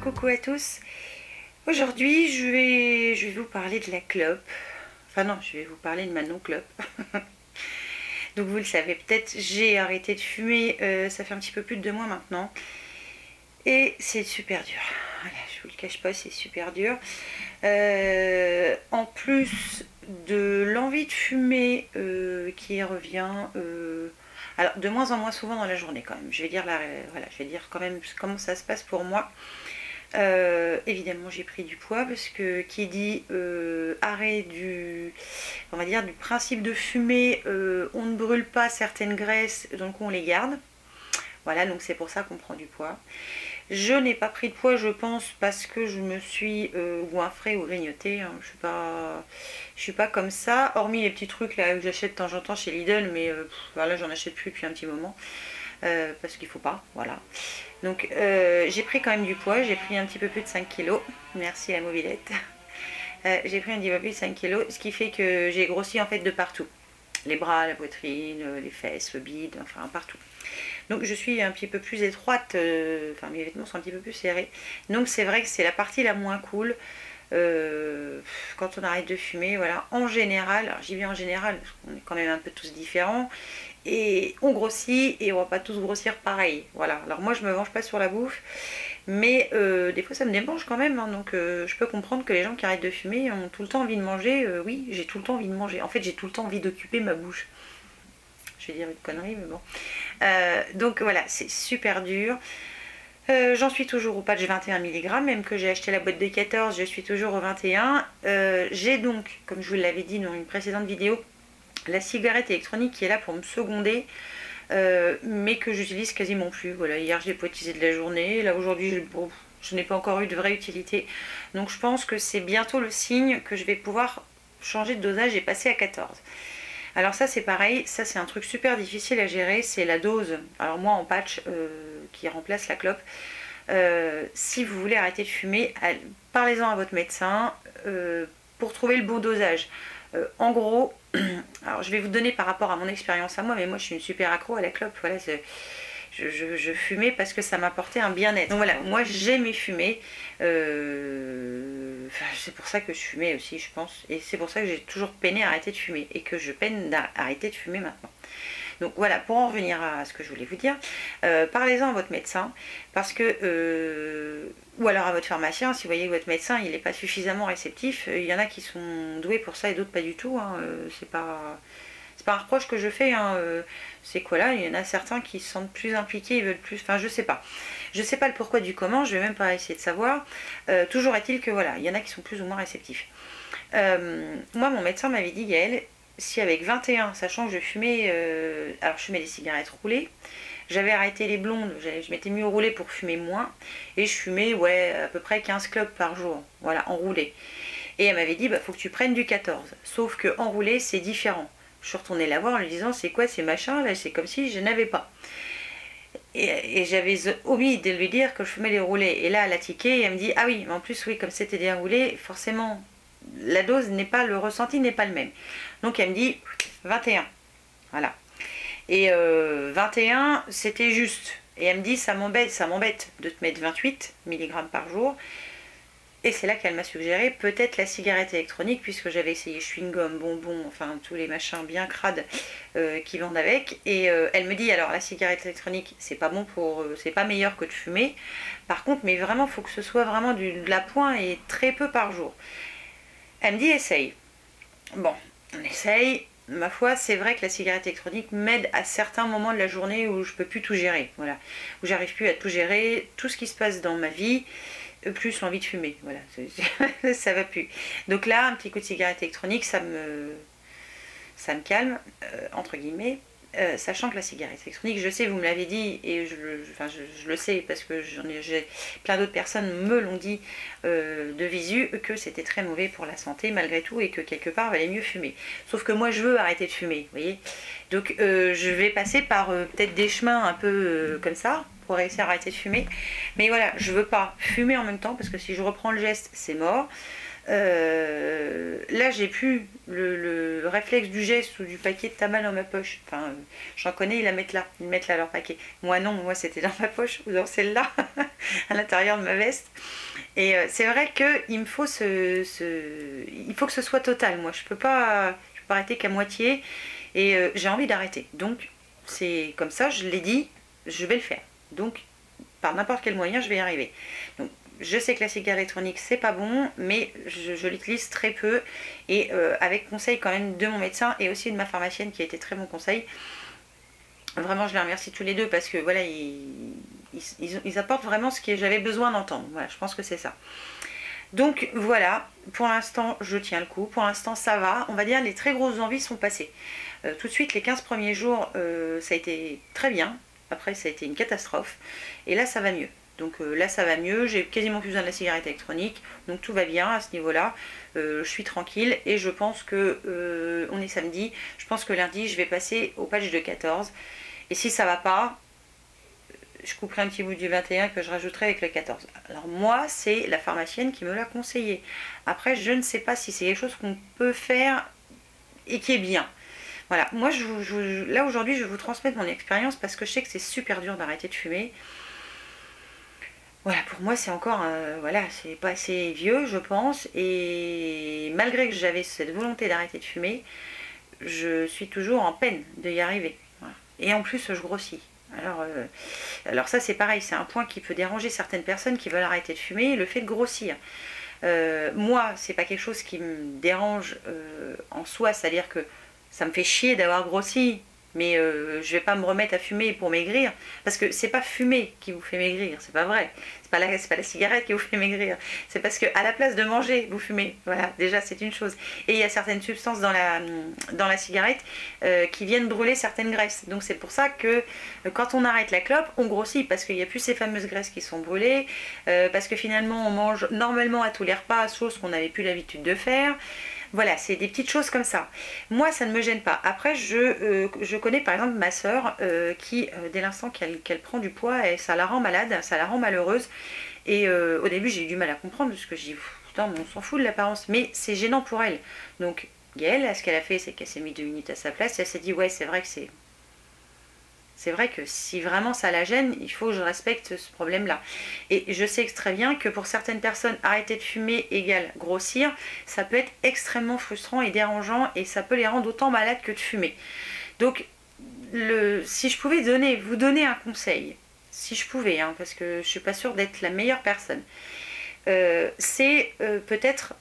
coucou à tous. Aujourd'hui, je vais vous parler de la clope. Enfin non, je vais vous parler de ma non-clope. Donc vous le savez peut-être, j'ai arrêté de fumer, ça fait un petit peu plus de 2 mois maintenant. Et c'est super dur. Voilà, je vous le cache pas, c'est super dur. En plus de l'envie de fumer qui revient... alors de moins en moins souvent dans la journée quand même. Je vais dire voilà, je vais dire quand même comment ça se passe pour moi. Évidemment j'ai pris du poids parce que qui dit arrêt on va dire du principe de fumer, on ne brûle pas certaines graisses, donc on les garde. Voilà, donc c'est pour ça qu'on prend du poids. Je n'ai pas pris de poids, je pense, parce que je me suis goinfrée ou grignotée. Hein. Je suis pas comme ça, hormis les petits trucs là que j'achète de temps en temps chez Lidl, mais voilà, j'en achète plus depuis un petit moment. Parce qu'il faut pas, voilà. Donc j'ai pris quand même du poids, j'ai pris un petit peu plus de 5 kg. Merci la mobilette. J'ai pris un petit peu plus de 5 kg, ce qui fait que j'ai grossi en fait de partout. Les bras, la poitrine, les fesses, le bide, enfin partout. Donc je suis un petit peu plus étroite, enfin mes vêtements sont un petit peu plus serrés. Donc c'est vrai que c'est la partie la moins cool. Quand on arrête de fumer, voilà, en général, alors j'y vais en général, parce qu'on est quand même un peu tous différents, et on grossit, et on va pas tous grossir pareil, voilà. Alors moi je me venge pas sur la bouffe, mais des fois ça me démange quand même, hein, donc je peux comprendre que les gens qui arrêtent de fumer ont tout le temps envie de manger. Oui, j'ai tout le temps envie de manger, en fait j'ai tout le temps envie d'occuper ma bouche. Je vais dire une connerie, mais bon. Donc voilà, c'est super dur. J'en suis toujours au patch 21 mg, même que j'ai acheté la boîte de 14, je suis toujours au 21. J'ai donc, comme je vous l'avais dit dans une précédente vidéo, la cigarette électronique qui est là pour me seconder, mais que j'utilise quasiment plus. Voilà, hier j'ai potisé de la journée, là aujourd'hui je n'ai pas encore eu de vraie utilité. Donc je pense que c'est bientôt le signe que je vais pouvoir changer de dosage et passer à 14. Alors ça c'est pareil, ça c'est un truc super difficile à gérer, c'est la dose. Alors moi en patch qui remplace la clope, si vous voulez arrêter de fumer, parlez-en à votre médecin pour trouver le bon dosage. En gros, alors je vais vous donner par rapport à mon expérience à moi, mais moi je suis une super accro à la clope, voilà, je fumais parce que ça m'apportait un bien-être. Donc voilà, moi j'aimais fumer, c'est pour ça que je fumais aussi je pense, et c'est pour ça que j'ai toujours peiné à arrêter de fumer, et que je peine à arrêter de fumer maintenant. Donc voilà, pour en revenir à ce que je voulais vous dire, parlez-en à votre médecin, parce que, ou alors à votre pharmacien, si vous voyez que votre médecin il n'est pas suffisamment réceptif. Il y en a qui sont doués pour ça et d'autres pas du tout, hein. C'est pas un reproche que je fais, hein. C'est quoi là, il y en a certains qui se sentent plus impliqués, ils veulent plus, enfin je sais pas le pourquoi du comment, je vais même pas essayer de savoir. Toujours est-il que voilà, il y en a qui sont plus ou moins réceptifs. Moi mon médecin m'avait dit, Gaëlle, si avec 21, sachant que je fumais, alors je fumais des cigarettes roulées, j'avais arrêté les blondes, je m'étais mis au roulé pour fumer moins, et je fumais ouais à peu près 15 clopes par jour, voilà, en roulé. Et elle m'avait dit, bah faut que tu prennes du 14, sauf que en roulé c'est différent. Je suis retournée la voir en lui disant, c'est quoi ces machins là, c'est comme si je n'avais pas. Et j'avais omis de lui dire que je fumais les roulés. Et là, elle a tiqué et elle me dit, ah oui, mais en plus, oui, comme c'était des roulés, forcément, la dose n'est pas, le ressenti n'est pas le même. Donc elle me dit 21. Voilà. Et 21, c'était juste. Et elle me dit, ça m'embête de te mettre 28 mg par jour. Et c'est là qu'elle m'a suggéré peut-être la cigarette électronique, puisque j'avais essayé chewing-gum, bonbons, enfin tous les machins bien crades qui vendent avec. Et elle me dit, alors la cigarette électronique, c'est pas bon c'est pas meilleur que de fumer. Par contre, mais vraiment, il faut que ce soit vraiment de la pointe et très peu par jour. Elle me dit, essaye. Bon, on essaye. Ma foi, c'est vrai que la cigarette électronique m'aide à certains moments de la journée où je peux plus tout gérer. Voilà, où j'arrive plus à tout gérer, tout ce qui se passe dans ma vie. Plus l'envie de fumer, voilà, ça va plus. Donc là, un petit coup de cigarette électronique, ça me calme, entre guillemets, sachant que la cigarette électronique, je sais, vous me l'avez dit, et je le sais parce que j'ai plein d'autres personnes me l'ont dit de visu, que c'était très mauvais pour la santé malgré tout, et que quelque part, il valait mieux fumer. Sauf que moi, je veux arrêter de fumer, vous voyez. Donc je vais passer par peut-être des chemins un peu comme ça, pour réussir à arrêter de fumer. Mais voilà, je veux pas fumer en même temps, parce que si je reprends le geste, c'est mort. Là, j'ai plus le réflexe du geste ou du paquet de tabac dans ma poche. Enfin, j'en connais, ils la mettent là. Ils mettent là leur paquet. Moi, non, moi, c'était dans ma poche ou dans celle-là, à l'intérieur de ma veste. Et c'est vrai qu'il me faut il faut que ce soit total. Moi, je peux pas arrêter qu'à moitié. Et j'ai envie d'arrêter. Donc, c'est comme ça, je l'ai dit, je vais le faire. Donc, par n'importe quel moyen, je vais y arriver. Donc, je sais que la cigarette électronique, c'est pas bon, mais je l'utilise très peu. Et avec conseil quand même de mon médecin et aussi de ma pharmacienne qui a été très bon conseil. Vraiment, je les remercie tous les deux parce que voilà, ils apportent vraiment ce que j'avais besoin d'entendre. Voilà, je pense que c'est ça. Donc voilà, pour l'instant, je tiens le coup. Pour l'instant, ça va. On va dire les très grosses envies sont passées. Tout de suite, les 15 premiers jours, ça a été très bien. Après, ça a été une catastrophe. Et là, ça va mieux. Donc là, ça va mieux. J'ai quasiment plus besoin de la cigarette électronique. Donc tout va bien à ce niveau-là. Je suis tranquille. Et je pense que, on est samedi, je pense que lundi, je vais passer au patch de 14. Et si ça va pas, je couperai un petit bout du 21 que je rajouterai avec le 14. Alors moi, c'est la pharmacienne qui me l'a conseillé. Après, je ne sais pas si c'est quelque chose qu'on peut faire et qui est bien. Voilà, moi, là aujourd'hui, je vais vous transmettre mon expérience parce que je sais que c'est super dur d'arrêter de fumer. Voilà, pour moi, c'est encore, voilà, c'est pas assez vieux, je pense. Et malgré que j'avais cette volonté d'arrêter de fumer, je suis toujours en peine d'y arriver. Voilà. Et en plus, je grossis. Alors ça, c'est pareil, c'est un point qui peut déranger certaines personnes qui veulent arrêter de fumer, le fait de grossir. Moi, c'est pas quelque chose qui me dérange en soi, c'est-à-dire que ça me fait chier d'avoir grossi, mais je vais pas me remettre à fumer pour maigrir, parce que c'est pas fumer qui vous fait maigrir, c'est pas vrai. C'est pas la cigarette qui vous fait maigrir, c'est parce que à la place de manger, vous fumez. Voilà, déjà c'est une chose. Et il y a certaines substances dans la cigarette qui viennent brûler certaines graisses. Donc c'est pour ça que quand on arrête la clope, on grossit, parce qu'il n'y a plus ces fameuses graisses qui sont brûlées, parce que finalement on mange normalement à tous les repas, chose qu'on n'avait plus l'habitude de faire. Voilà, c'est des petites choses comme ça. Moi, ça ne me gêne pas. Après, je connais par exemple ma soeur qui, dès l'instant qu'elle prend du poids, ça la rend malade, ça la rend malheureuse. Et au début, j'ai eu du mal à comprendre parce que je dis, putain, on s'en fout de l'apparence. Mais c'est gênant pour elle. Donc, Gaëlle, ce qu'elle a fait, c'est qu'elle s'est mis 2 minutes à sa place. Et elle s'est dit, ouais, c'est vrai que c'est vrai que si vraiment ça la gêne, il faut que je respecte ce problème-là. Et je sais très bien que pour certaines personnes, arrêter de fumer égale grossir, ça peut être extrêmement frustrant et dérangeant et ça peut les rendre autant malades que de fumer. Donc, si je pouvais vous donner un conseil, si je pouvais, hein, parce que je ne suis pas sûre d'être la meilleure personne, c'est peut-être,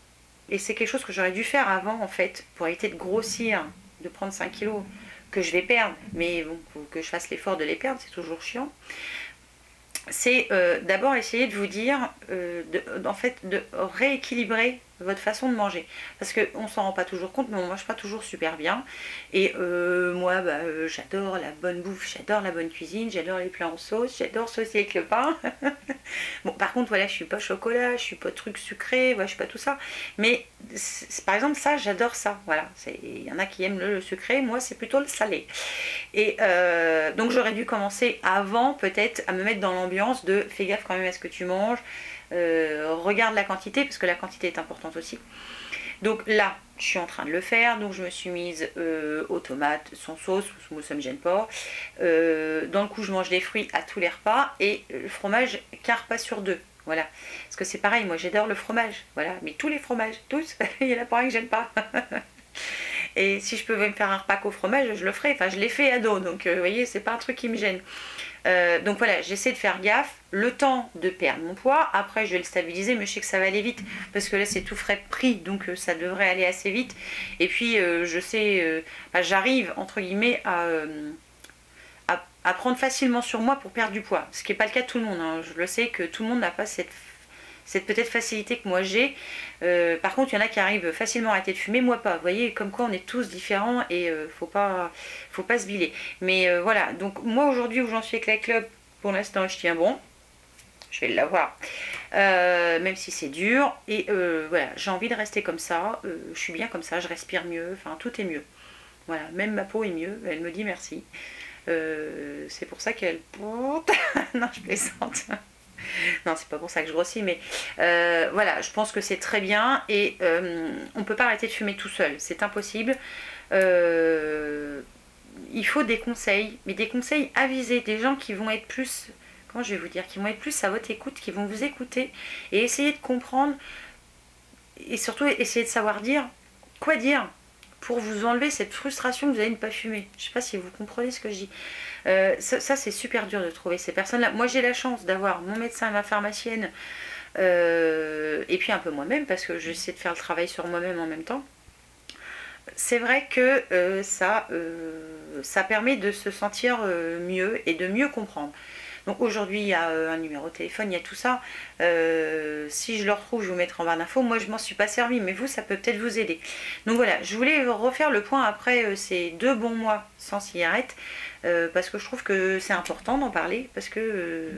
et c'est quelque chose que j'aurais dû faire avant en fait, pour éviter de grossir, de prendre 5 kilos, que je vais perdre, mais bon, faut que je fasse l'effort de les perdre, c'est toujours chiant. C'est d'abord essayer de vous dire, en fait, de rééquilibrer votre façon de manger. Parce qu'on s'en rend pas toujours compte, mais on mange pas toujours super bien. Et moi, j'adore la bonne bouffe, j'adore la bonne cuisine, j'adore les plats en sauce, j'adore saucer avec le pain. Bon, par contre, voilà, je suis pas chocolat, je suis pas truc sucré, voilà, je suis pas tout ça. Mais par exemple, ça, j'adore ça. Voilà, il y en a qui aiment le sucré, moi, c'est plutôt le salé. Et donc, j'aurais dû commencer avant, peut-être, à me mettre dans l'ambiance de fais gaffe quand même à ce que tu manges. Regarde la quantité, parce que la quantité est importante aussi. Donc là, je suis en train de le faire, donc je me suis mise aux tomates sans sauce, moi ça me gêne pas. Dans le coup, je mange des fruits à tous les repas et le fromage qu'un repas sur 2. Voilà, parce que c'est pareil, moi j'adore le fromage, voilà, mais tous les fromages, tous, il y en a pas un que j'aime pas. Et si je pouvais me faire un repas qu'au fromage, je le ferais, enfin je l'ai fait ado, donc vous voyez, c'est pas un truc qui me gêne. Donc voilà, j'essaie de faire gaffe, le temps de perdre mon poids, après je vais le stabiliser, mais je sais que ça va aller vite, parce que là c'est tout frais pris, donc ça devrait aller assez vite, et puis je sais, j'arrive entre guillemets à prendre facilement sur moi pour perdre du poids, ce qui n'est pas le cas de tout le monde, hein. Je le sais que tout le monde n'a pas cette peut-être facilité que moi j'ai. Par contre, il y en a qui arrivent facilement à arrêter de fumer, moi pas. Vous voyez, comme quoi on est tous différents et faut pas se biler. Mais voilà, donc moi aujourd'hui où j'en suis avec la club, pour l'instant je tiens bon. Je vais l'avoir. Même si c'est dur. Et voilà, j'ai envie de rester comme ça. Je suis bien comme ça, je respire mieux. Enfin, tout est mieux. Voilà, même ma peau est mieux. Elle me dit merci. C'est pour ça qu'elle... non, je plaisante. Non, c'est pas pour ça que je grossis, mais voilà, je pense que c'est très bien et on peut pas arrêter de fumer tout seul, c'est impossible. Il faut des conseils, mais des conseils avisés, des gens qui vont être plus, comment je vais vous dire, qui vont être plus à votre écoute, qui vont vous écouter et essayer de comprendre et surtout essayer de savoir quoi dire pour vous enlever cette frustration que vous allez ne pas fumer. Je sais pas si vous comprenez ce que je dis. Ça c'est super dur de trouver ces personnes-là. Moi j'ai la chance d'avoir mon médecin et ma pharmacienne et puis un peu moi-même parce que j'essaie de faire le travail sur moi-même en même temps. C'est vrai que ça permet de se sentir mieux et de mieux comprendre. Donc aujourd'hui il y a un numéro de téléphone, il y a tout ça. Si je le retrouve, je vous mettrai en barre d'infos. Moi je m'en suis pas servi, mais vous ça peut peut-être vous aider. Donc voilà, je voulais refaire le point après ces 2 bons mois sans cigarette. Parce que je trouve que c'est important d'en parler, parce que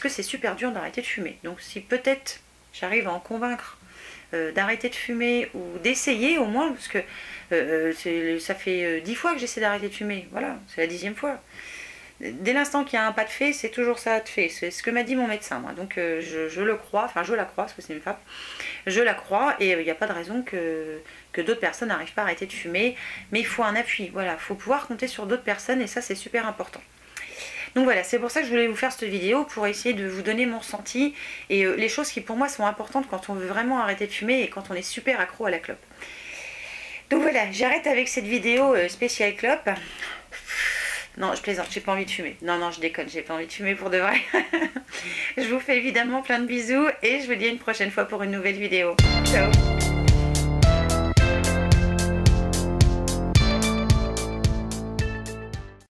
c'est super dur d'arrêter de fumer. Donc si peut-être j'arrive à en convaincre d'arrêter de fumer ou d'essayer au moins, parce que ça fait 10 fois que j'essaie d'arrêter de fumer, voilà, c'est la 10e fois. Dès l'instant qu'il y a un pas de fait, c'est toujours ça de fait. C'est ce que m'a dit mon médecin, moi. Donc je le crois, enfin je la crois, parce que c'est une femme. Je la crois et il n'y a pas de raison que d'autres personnes n'arrivent pas à arrêter de fumer. Mais il faut un appui, voilà. Il faut pouvoir compter sur d'autres personnes et ça c'est super important. Donc voilà, c'est pour ça que je voulais vous faire cette vidéo, pour essayer de vous donner mon ressenti et les choses qui pour moi sont importantes quand on veut vraiment arrêter de fumer et quand on est super accro à la clope. Donc voilà, j'arrête avec cette vidéo spéciale clope. Non, je plaisante, j'ai pas envie de fumer. Non, non, je déconne, j'ai pas envie de fumer pour de vrai. Je vous fais évidemment plein de bisous et je vous dis à une prochaine fois pour une nouvelle vidéo. Ciao!